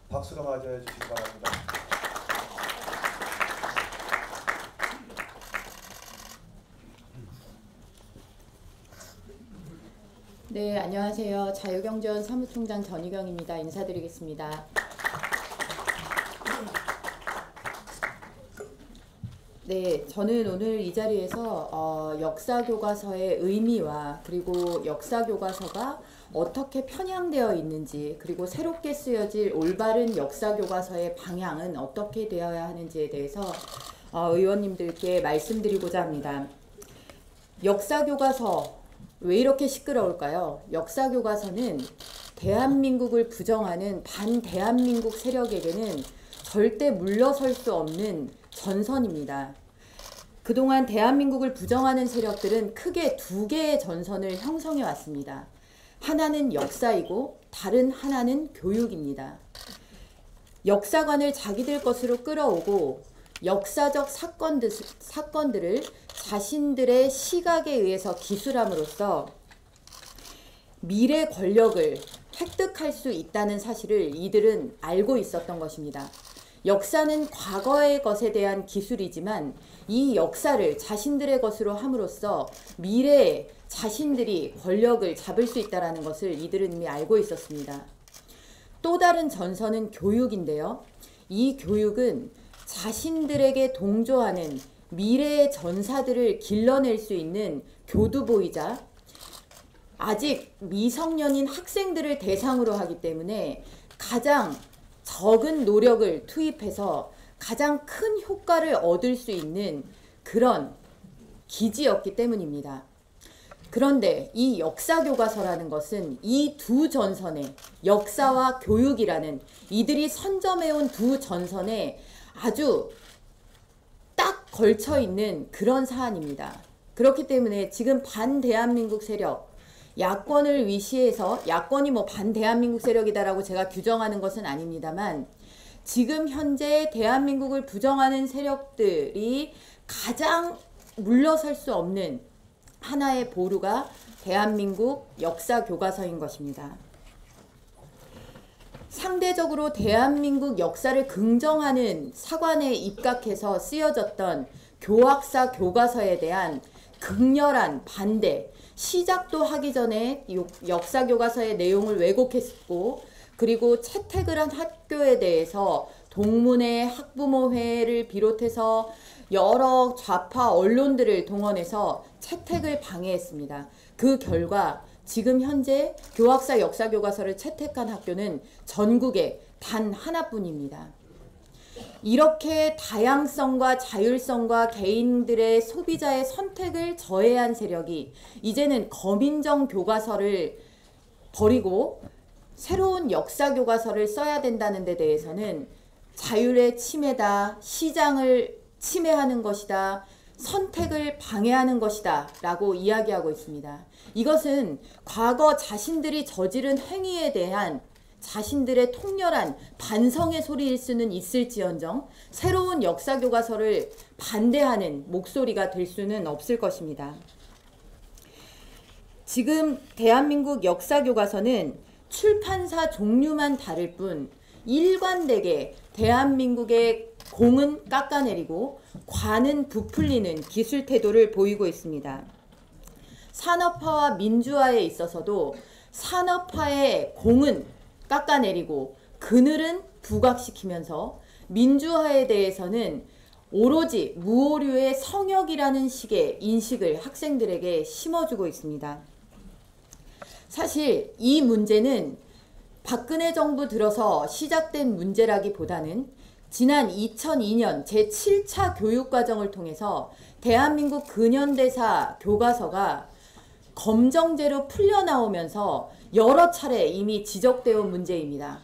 박수로 맞이해 주시기 바랍니다. 네, 안녕하세요. 자유경제원 사무총장 전희경입니다. 인사드리겠습니다. 네, 저는 오늘 이 자리에서 역사교과서의 의미와 그리고 역사교과서가 어떻게 편향되어 있는지, 그리고 새롭게 쓰여질 올바른 역사교과서의 방향은 어떻게 되어야 하는지에 대해서 의원님들께 말씀드리고자 합니다. 역사교과서 왜 이렇게 시끄러울까요? 역사교과서는 대한민국을 부정하는 반대한민국 세력에게는 절대 물러설 수 없는 전선입니다. 그동안 대한민국을 부정하는 세력들은 크게 두 개의 전선을 형성해 왔습니다. 하나는 역사이고 다른 하나는 교육입니다. 역사관을 자기들 것으로 끌어오고 역사적 사건들을 자신들의 시각에 의해서 기술함으로써 미래 권력을 획득할 수 있다는 사실을 이들은 알고 있었던 것입니다. 역사는 과거의 것에 대한 기술이지만 이 역사를 자신들의 것으로 함으로써 미래에 자신들이 권력을 잡을 수 있다는 것을 이들은 이미 알고 있었습니다. 또 다른 전선은 교육인데요. 이 교육은 자신들에게 동조하는 미래의 전사들을 길러낼 수 있는 교두보이자 아직 미성년인 학생들을 대상으로 하기 때문에 가장 적은 노력을 투입해서 가장 큰 효과를 얻을 수 있는 그런 기지였기 때문입니다. 그런데 이 역사교과서라는 것은 이 두 전선의 역사와 교육이라는 이들이 선점해온 두 전선에 아주 딱 걸쳐 있는 그런 사안입니다. 그렇기 때문에 지금 반대한민국 세력, 야권을 위시해서, 야권이 뭐 반대한민국 세력이다라고 제가 규정하는 것은 아닙니다만, 지금 현재 대한민국을 부정하는 세력들이 가장 물러설 수 없는 하나의 보루가 대한민국 역사교과서인 것입니다. 상대적으로 대한민국 역사를 긍정하는 사관에 입각해서 쓰여졌던 교학사 교과서에 대한 극렬한 반대, 시작도 하기 전에 역사교과서의 내용을 왜곡했고, 그리고 채택을 한 학교에 대해서 동문회, 학부모회를 비롯해서 여러 좌파 언론들을 동원해서 채택을 방해했습니다. 그 결과 지금 현재 교학사 역사교과서를 채택한 학교는 전국에 단 하나뿐입니다. 이렇게 다양성과 자율성과 개인들의 소비자의 선택을 저해한 세력이 이제는 거민정 교과서를 버리고 새로운 역사교과서를 써야 된다는 데 대해서는 자율의 침해다, 시장을 침해하는 것이다, 선택을 방해하는 것이다 라고 이야기하고 있습니다. 이것은 과거 자신들이 저지른 행위에 대한 자신들의 통렬한 반성의 소리일 수는 있을지언정 새로운 역사교과서를 반대하는 목소리가 될 수는 없을 것입니다. 지금 대한민국 역사교과서는 출판사 종류만 다를 뿐 일관되게 대한민국의 공은 깎아내리고 관은 부풀리는 기술 태도를 보이고 있습니다. 산업화와 민주화에 있어서도 산업화의 공은 깎아내리고 그늘은 부각시키면서 민주화에 대해서는 오로지 무오류의 성역이라는 식의 인식을 학생들에게 심어주고 있습니다. 사실 이 문제는 박근혜 정부 들어서 시작된 문제라기보다는 지난 2002년 제7차 교육과정을 통해서 대한민국 근현대사 교과서가 검정제로 풀려나오면서 여러 차례 이미 지적되어 온 문제입니다.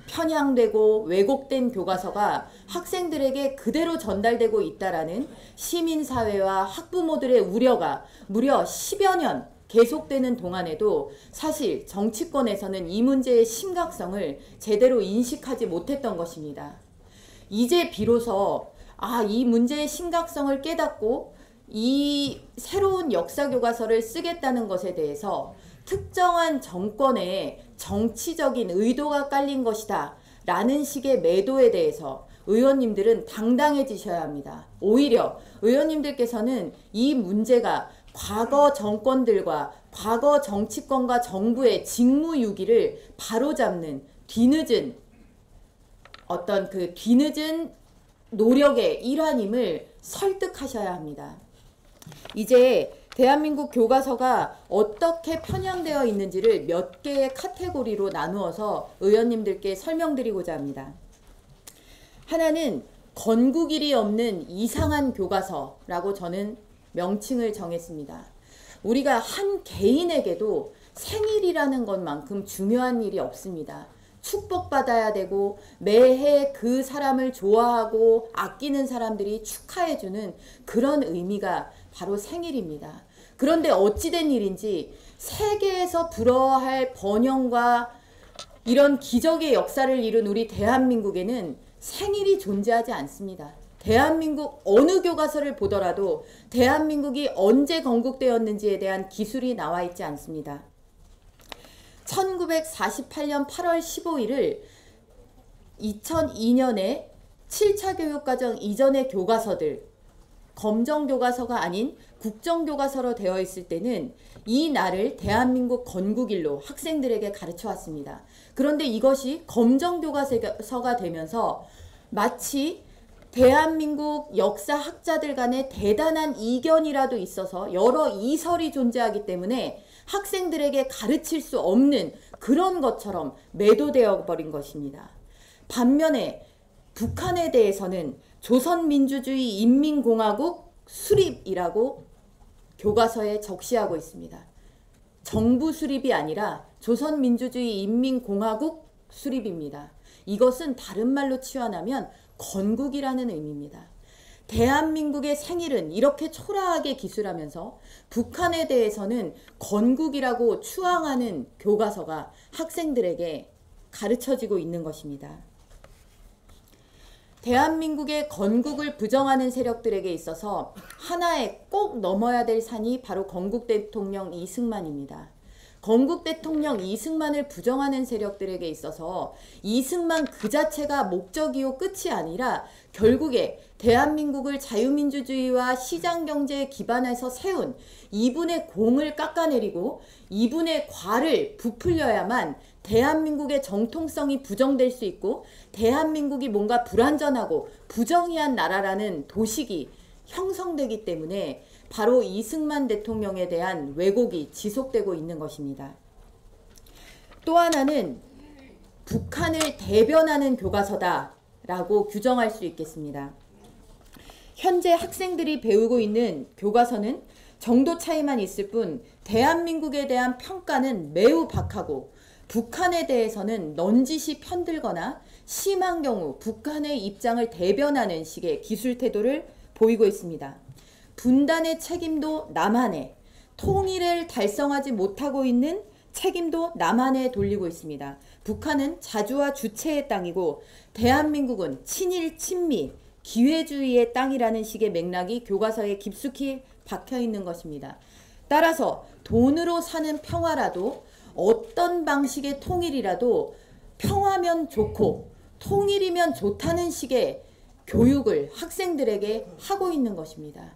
편향되고 왜곡된 교과서가 학생들에게 그대로 전달되고 있다라는 시민사회와 학부모들의 우려가 무려 10여 년 계속되는 동안에도 사실 정치권에서는 이 문제의 심각성을 제대로 인식하지 못했던 것입니다. 이제 비로소 이 문제의 심각성을 깨닫고 이 새로운 역사 교과서를 쓰겠다는 것에 대해서 특정한 정권의 정치적인 의도가 깔린 것이다 라는 식의 매도에 대해서 의원님들은 당당해지셔야 합니다. 오히려 의원님들께서는 이 문제가 과거 정권들과 과거 정치권과 정부의 직무유기를 바로잡는 뒤늦은 노력의 일환임을 설득하셔야 합니다. 이제 대한민국 교과서가 어떻게 편향되어 있는지를 몇 개의 카테고리로 나누어서 의원님들께 설명드리고자 합니다. 하나는 건국일이 없는 이상한 교과서라고 저는 명칭을 정했습니다. 우리가 한 개인에게도 생일이라는 것만큼 중요한 일이 없습니다. 축복받아야 되고 매해 그 사람을 좋아하고 아끼는 사람들이 축하해주는 그런 의미가 바로 생일입니다. 그런데 어찌된 일인지 세계에서 불어할 번영과 이런 기적의 역사를 이룬 우리 대한민국에는 생일이 존재하지 않습니다. 대한민국 어느 교과서를 보더라도 대한민국이 언제 건국되었는지에 대한 기술이 나와 있지 않습니다. 1948년 8월 15일을 2002년에 7차 교육과정 이전의 교과서들, 검정교과서가 아닌 국정교과서로 되어 있을 때는 이 날을 대한민국 건국일로 학생들에게 가르쳐 왔습니다. 그런데 이것이 검정교과서가 되면서 마치 대한민국 역사학자들 간의 대단한 이견이라도 있어서 여러 이설이 존재하기 때문에 학생들에게 가르칠 수 없는 그런 것처럼 매도되어 버린 것입니다. 반면에 북한에 대해서는 조선민주주의 인민공화국 수립이라고 교과서에 적시하고 있습니다. 정부 수립이 아니라 조선민주주의 인민공화국 수립입니다. 이것은 다른 말로 치환하면 건국이라는 의미입니다. 대한민국의 생일은 이렇게 초라하게 기술하면서 북한에 대해서는 건국이라고 추앙하는 교과서가 학생들에게 가르쳐지고 있는 것입니다. 대한민국의 건국을 부정하는 세력들에게 있어서 하나의 꼭 넘어야 될 산이 바로 건국 대통령 이승만입니다. 건국 대통령 이승만을 부정하는 세력들에게 있어서 이승만 그 자체가 목적이요 끝이 아니라 결국에 대한민국을 자유민주주의와 시장경제에 기반해서 세운 이분의 공을 깎아내리고 이분의 과를 부풀려야만 대한민국의 정통성이 부정될 수 있고 대한민국이 뭔가 불완전하고 부정의한 나라라는 도식이 형성되기 때문에 바로 이승만 대통령에 대한 왜곡이 지속되고 있는 것입니다. 또 하나는 북한을 대변하는 교과서다라고 규정할 수 있겠습니다. 현재 학생들이 배우고 있는 교과서는 정도 차이만 있을 뿐 대한민국에 대한 평가는 매우 박하고 북한에 대해서는 넌지시 편들거나 심한 경우 북한의 입장을 대변하는 식의 기술 태도를 보이고 있습니다. 분단의 책임도 남한에, 통일을 달성하지 못하고 있는 책임도 남한에 돌리고 있습니다. 북한은 자주와 주체의 땅이고 대한민국은 친일, 친미, 기회주의의 땅이라는 식의 맥락이 교과서에 깊숙이 박혀있는 것입니다. 따라서 돈으로 사는 평화라도 어떤 방식의 통일이라도 평화면 좋고 통일이면 좋다는 식의 교육을 학생들에게 하고 있는 것입니다.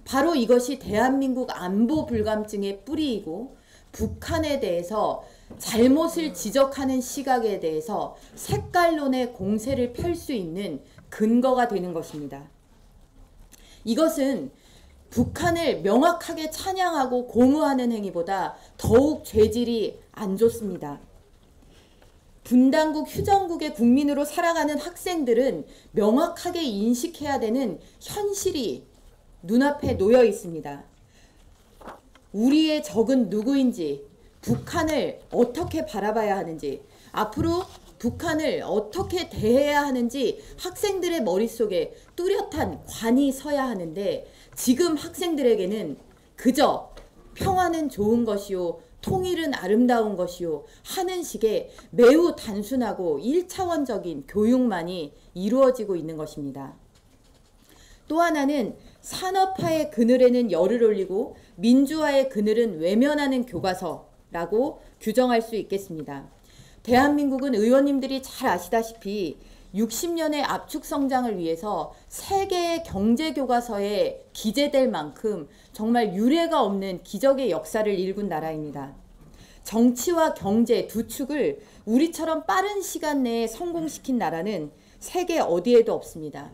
바로 이것이 대한민국 안보 불감증의 뿌리이고 북한에 대해서 잘못을 지적하는 시각에 대해서 색깔론의 공세를 펼 수 있는 근거가 되는 것입니다. 이것은 북한을 명확하게 찬양하고 공허하는 행위보다 더욱 죄질이 안 좋습니다. 분단국 휴전국의 국민으로 살아가는 학생들은 명확하게 인식해야 되는 현실이 눈앞에 놓여 있습니다. 우리의 적은 누구인지, 북한을 어떻게 바라봐야 하는지, 앞으로 북한을 어떻게 대해야 하는지 학생들의 머릿속에 뚜렷한 관이 서야 하는데 지금 학생들에게는 그저 평화는 좋은 것이요 통일은 아름다운 것이요 하는 식의 매우 단순하고 1차원적인 교육만이 이루어지고 있는 것입니다. 또 하나는 산업화의 그늘에는 열을 올리고 민주화의 그늘은 외면하는 교과서라고 규정할 수 있겠습니다. 대한민국은 의원님들이 잘 아시다시피 60년의 압축 성장을 위해서 세계의 경제 교과서에 기재될 만큼 정말 유례가 없는 기적의 역사를 일군 나라입니다. 정치와 경제 두 축을 우리처럼 빠른 시간 내에 성공시킨 나라는 세계 어디에도 없습니다.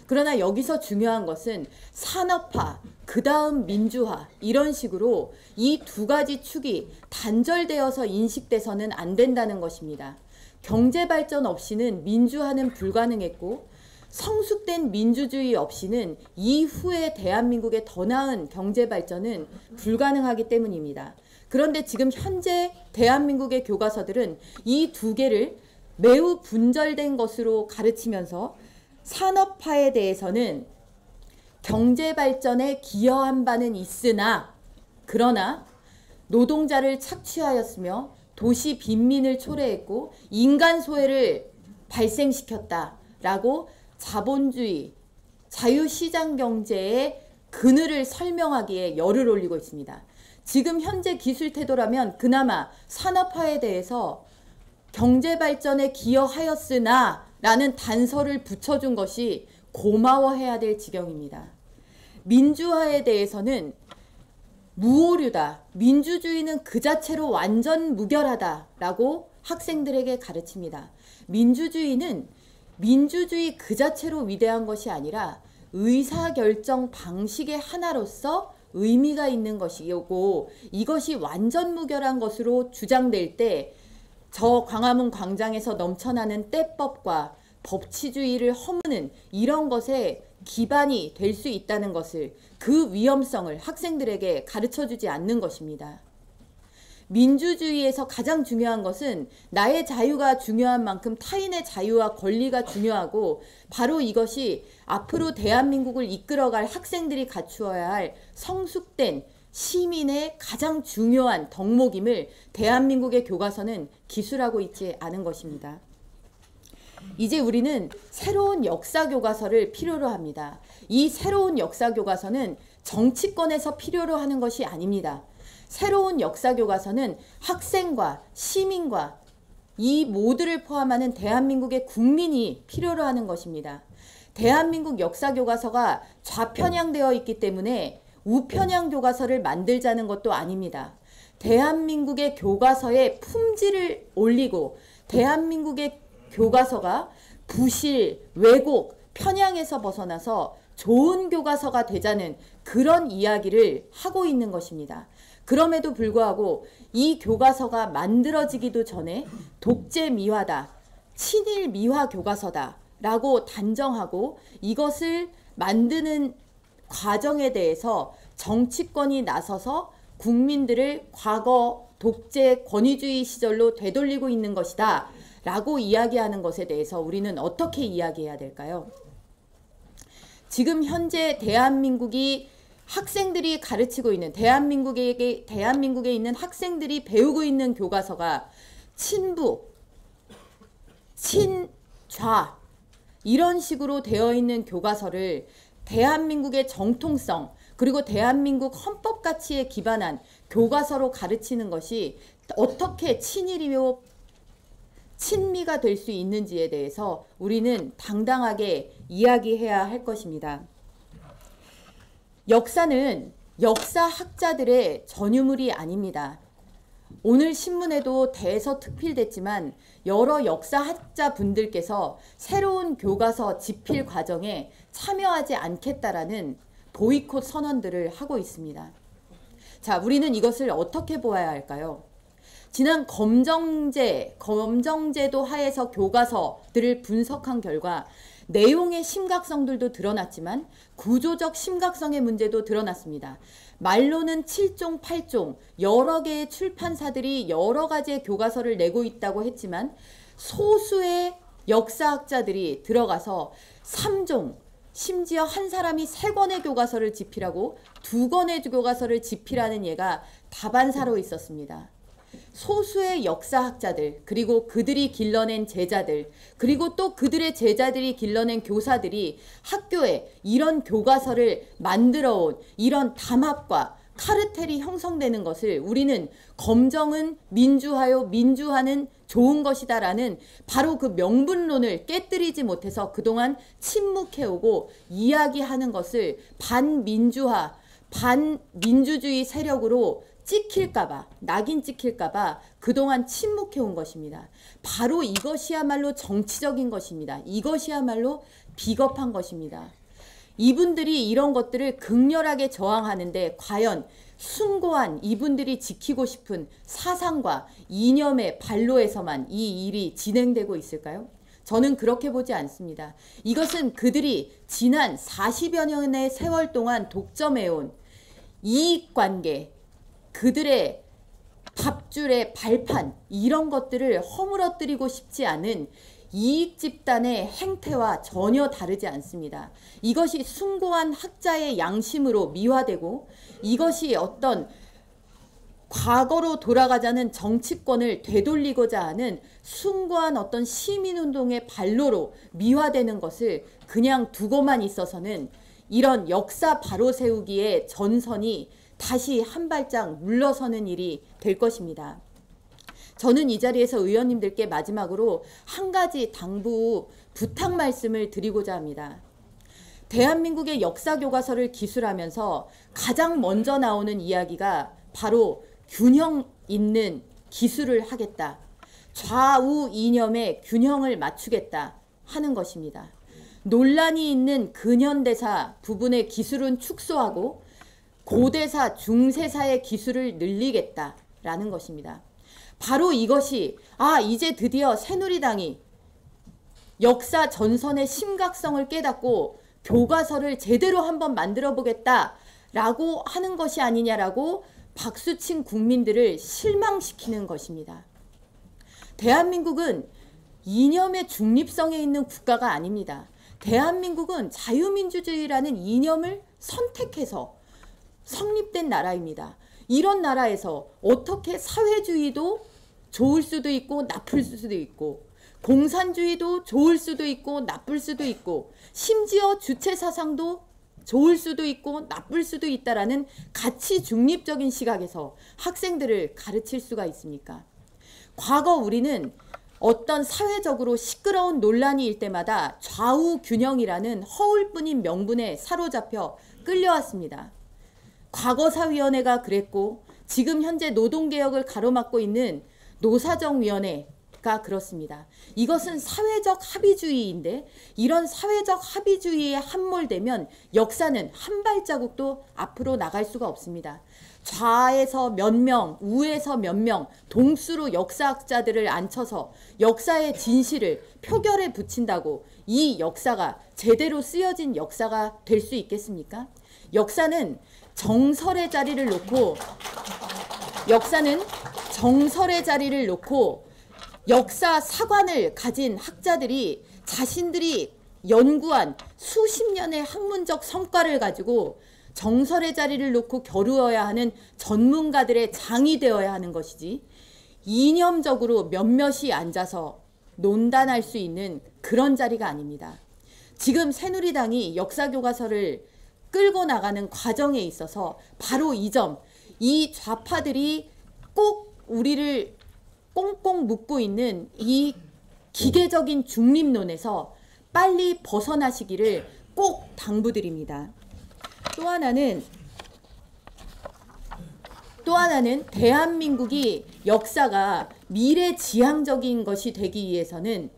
그러나 여기서 중요한 것은 산업화, 그 다음 민주화 이런 식으로 이 두 가지 축이 단절되어서 인식돼서는 안 된다는 것입니다. 경제 발전 없이는 민주화는 불가능했고 성숙된 민주주의 없이는 이후에 대한민국의 더 나은 경제 발전은 불가능하기 때문입니다. 그런데 지금 현재 대한민국의 교과서들은 이 두 개를 매우 분절된 것으로 가르치면서 산업화에 대해서는 경제 발전에 기여한 바는 있으나 그러나 노동자를 착취하였으며 도시 빈민을 초래했고 인간 소외를 발생시켰다라고 자본주의, 자유시장 경제의 그늘을 설명하기에 열을 올리고 있습니다. 지금 현재 기술 태도라면 그나마 산업화에 대해서 경제 발전에 기여하였으나 라는 단서를 붙여준 것이 고마워해야 될 지경입니다. 민주화에 대해서는 무오류다. 민주주의는 그 자체로 완전 무결하다라고 학생들에게 가르칩니다. 민주주의는 민주주의 그 자체로 위대한 것이 아니라 의사결정 방식의 하나로서 의미가 있는 것이고 이것이 완전 무결한 것으로 주장될 때 저 광화문 광장에서 넘쳐나는 떼법과 법치주의를 허무는 이런 것에 기반이 될 수 있다는 것을 그 위험성을 학생들에게 가르쳐주지 않는 것입니다. 민주주의에서 가장 중요한 것은 나의 자유가 중요한 만큼 타인의 자유와 권리가 중요하고 바로 이것이 앞으로 대한민국을 이끌어갈 학생들이 갖추어야 할 성숙된 시민의 가장 중요한 덕목임을 대한민국의 교과서는 기술하고 있지 않은 것입니다. 이제 우리는 새로운 역사 교과서를 필요로 합니다. 이 새로운 역사 교과서는 정치권에서 필요로 하는 것이 아닙니다. 새로운 역사 교과서는 학생과 시민과 이 모두를 포함하는 대한민국의 국민이 필요로 하는 것입니다. 대한민국 역사 교과서가 좌편향되어 있기 때문에 우편향 교과서를 만들자는 것도 아닙니다. 대한민국의 교과서의 품질을 올리고 대한민국의 교과서가 부실, 왜곡, 편향에서 벗어나서 좋은 교과서가 되자는 그런 이야기를 하고 있는 것입니다. 그럼에도 불구하고 이 교과서가 만들어지기도 전에 독재 미화다, 친일 미화 교과서다 라고 단정하고 이것을 만드는 과정에 대해서 정치권이 나서서 국민들을 과거 독재 권위주의 시절로 되돌리고 있는 것이다 라고 이야기하는 것에 대해서 우리는 어떻게 이야기해야 될까요? 지금 현재 대한민국이 학생들이 가르치고 있는 대한민국에 있는 학생들이 배우고 있는 교과서가 친부, 친좌 이런 식으로 되어 있는 교과서를 대한민국의 정통성 그리고 대한민국 헌법 가치에 기반한 교과서로 가르치는 것이 어떻게 친일이며 친미가 될 수 있는지에 대해서 우리는 당당하게 이야기해야 할 것입니다. 역사는 역사학자들의 전유물이 아닙니다. 오늘 신문에도 대서특필됐지만 여러 역사학자 분들께서 새로운 교과서 집필 과정에 참여하지 않겠다라는 보이콧 선언들을 하고 있습니다. 자, 우리는 이것을 어떻게 보아야 할까요? 지난 검정제도 하에서 교과서들을 분석한 결과 내용의 심각성들도 드러났지만 구조적 심각성의 문제도 드러났습니다. 말로는 7종, 8종 여러 개의 출판사들이 여러 가지의 교과서를 내고 있다고 했지만 소수의 역사학자들이 들어가서 3종, 심지어 한 사람이 3권의 교과서를 집필하고 2권의 교과서를 집필하는 예가 다반사로 있었습니다. 소수의 역사학자들, 그리고 그들이 길러낸 제자들, 그리고 또 그들의 제자들이 길러낸 교사들이 학교에 이런 교과서를 만들어 온 이런 담합과 카르텔이 형성되는 것을 우리는 검정은 민주화요, 민주화는 좋은 것이다 라는 바로 그 명분론을 깨뜨리지 못해서 그동안 침묵해오고 이야기하는 것을 반민주화, 반민주주의 세력으로 찍힐까봐, 낙인 찍힐까봐 그동안 침묵해온 것입니다. 바로 이것이야말로 정치적인 것입니다. 이것이야말로 비겁한 것입니다. 이분들이 이런 것들을 극렬하게 저항하는데 과연 숭고한 이분들이 지키고 싶은 사상과 이념의 발로에서만 이 일이 진행되고 있을까요? 저는 그렇게 보지 않습니다. 이것은 그들이 지난 40여 년의 세월 동안 독점해온 이익관계, 그들의 밥줄의 발판, 이런 것들을 허물어뜨리고 싶지 않은 이익 집단의 행태와 전혀 다르지 않습니다. 이것이 숭고한 학자의 양심으로 미화되고 이것이 어떤 과거로 돌아가자는 정치권을 되돌리고자 하는 숭고한 어떤 시민운동의 발로로 미화되는 것을 그냥 두고만 있어서는 이런 역사 바로 세우기의 전선이 다시 한 발짝 물러서는 일이 될 것입니다. 저는 이 자리에서 의원님들께 마지막으로 한 가지 당부 부탁 말씀을 드리고자 합니다. 대한민국의 역사 교과서를 기술하면서 가장 먼저 나오는 이야기가 바로 균형 있는 기술을 하겠다. 좌우 이념의 균형을 맞추겠다 하는 것입니다. 논란이 있는 근현대사 부분의 기술은 축소하고 고대사, 중세사의 기술을 늘리겠다라는 것입니다. 바로 이것이 이제 드디어 새누리당이 역사 전선의 심각성을 깨닫고 교과서를 제대로 한번 만들어 보겠다라고 하는 것이 아니냐라고 박수친 국민들을 실망시키는 것입니다. 대한민국은 이념의 중립성에 있는 국가가 아닙니다. 대한민국은 자유민주주의라는 이념을 선택해서 성립된 나라입니다. 이런 나라에서 어떻게 사회주의도 좋을 수도 있고 나쁠 수도 있고 공산주의도 좋을 수도 있고 나쁠 수도 있고 심지어 주체사상도 좋을 수도 있고 나쁠 수도 있다라는 가치 중립적인 시각에서 학생들을 가르칠 수가 있습니까? 과거 우리는 어떤 사회적으로 시끄러운 논란이 일 때마다 좌우 균형이라는 허울뿐인 명분에 사로잡혀 끌려왔습니다. 과거사위원회가 그랬고 지금 현재 노동개혁을 가로막고 있는 노사정위원회가 그렇습니다. 이것은 사회적 합의주의인데 이런 사회적 합의주의에 함몰되면 역사는 한 발자국도 앞으로 나갈 수가 없습니다. 좌에서 몇 명, 우에서 몇 명 동수로 역사학자들을 앉혀서 역사의 진실을 표결에 붙인다고 이 역사가 제대로 쓰여진 역사가 될 수 있겠습니까? 역사는 정설의 자리를 놓고 역사 사관을 가진 학자들이 자신들이 연구한 수십 년의 학문적 성과를 가지고 정설의 자리를 놓고 겨루어야 하는 전문가들의 장이 되어야 하는 것이지 이념적으로 몇몇이 앉아서 논단할 수 있는 그런 자리가 아닙니다. 지금 새누리당이 역사교과서를 끌고 나가는 과정에 있어서 바로 이 점, 이 좌파들이 꼭 우리를 꽁꽁 묶고 있는 이 기계적인 중립론에서 빨리 벗어나시기를 꼭 당부드립니다. 또 하나는 대한민국이 역사가 미래지향적인 것이 되기 위해서는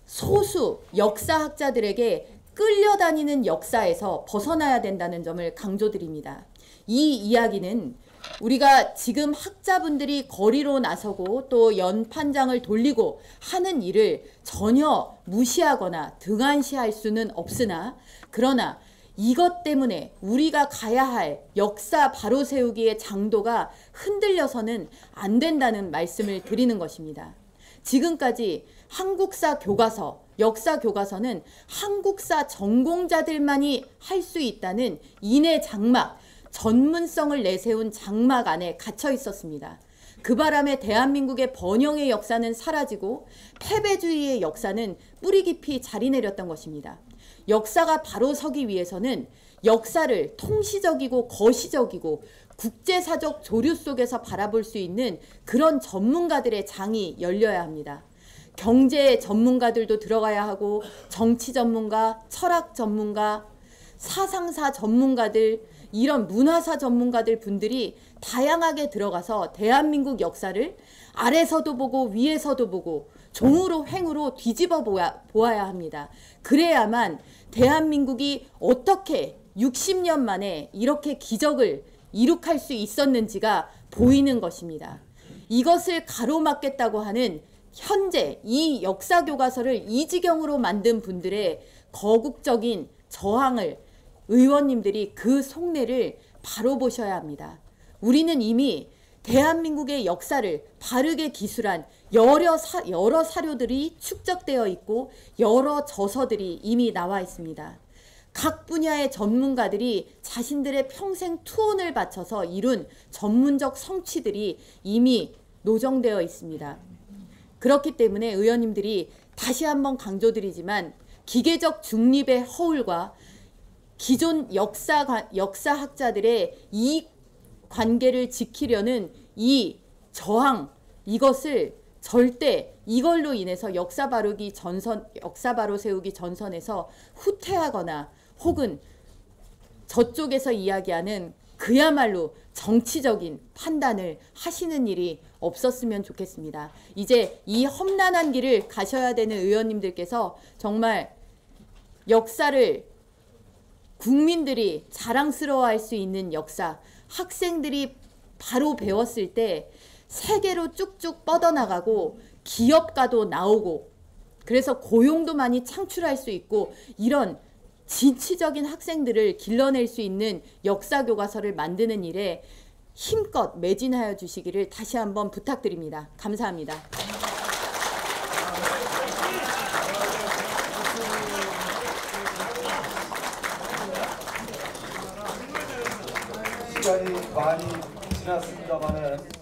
소수 역사학자들에게 끌려다니는 역사에서 벗어나야 된다는 점을 강조드립니다. 이 이야기는 우리가 지금 학자분들이 거리로 나서고 또 연판장을 돌리고 하는 일을 전혀 무시하거나 등한시할 수는 없으나 그러나 이것 때문에 우리가 가야 할 역사 바로 세우기의 장도가 흔들려서는 안 된다는 말씀을 드리는 것입니다. 지금까지 한국사 교과서, 역사 교과서는 한국사 전공자들만이 할 수 있다는 인해 장막, 전문성을 내세운 장막 안에 갇혀 있었습니다. 그 바람에 대한민국의 번영의 역사는 사라지고 패배주의의 역사는 뿌리 깊이 자리 내렸던 것입니다. 역사가 바로 서기 위해서는 역사를 통시적이고 거시적이고 국제사적 조류 속에서 바라볼 수 있는 그런 전문가들의 장이 열려야 합니다. 경제 전문가들도 들어가야 하고 정치 전문가, 철학 전문가, 사상사 전문가들, 이런 문화사 전문가들 분들이 다양하게 들어가서 대한민국 역사를 아래서도 보고 위에서도 보고 종으로 횡으로 뒤집어 보아야 합니다. 그래야만 대한민국이 어떻게 60년 만에 이렇게 기적을 이룩할 수 있었는지가 보이는 것입니다. 이것을 가로막겠다고 하는 현재 이 역사교과서를 이 지경으로 만든 분들의 거국적인 저항을 의원님들이 그 속내를 바로 보셔야 합니다. 우리는 이미 대한민국의 역사를 바르게 기술한 여러 사료들이 축적되어 있고 여러 저서들이 이미 나와 있습니다. 각 분야의 전문가들이 자신들의 평생 투혼을 바쳐서 이룬 전문적 성취들이 이미 노정되어 있습니다. 그렇기 때문에 의원님들이 다시 한번 강조드리지만 기계적 중립의 허울과 기존 역사학자들의 이익 관계를 지키려는 이 저항, 이것을 절대 이걸로 인해서 역사 바로 세우기 전선에서 후퇴하거나 혹은 저쪽에서 이야기하는 그야말로 정치적인 판단을 하시는 일이 없었으면 좋겠습니다. 이제 이 험난한 길을 가셔야 되는 의원님들께서 정말 역사를 국민들이 자랑스러워할 수 있는 역사, 학생들이 바로 배웠을 때 세계로 쭉쭉 뻗어나가고 기업가도 나오고 그래서 고용도 많이 창출할 수 있고 이런 진취적인 학생들을 길러낼 수 있는 역사교과서를 만드는 일에 힘껏 매진하여 주시기를 다시 한번 부탁드립니다. 감사합니다. 시간이 많이 지났습니다만은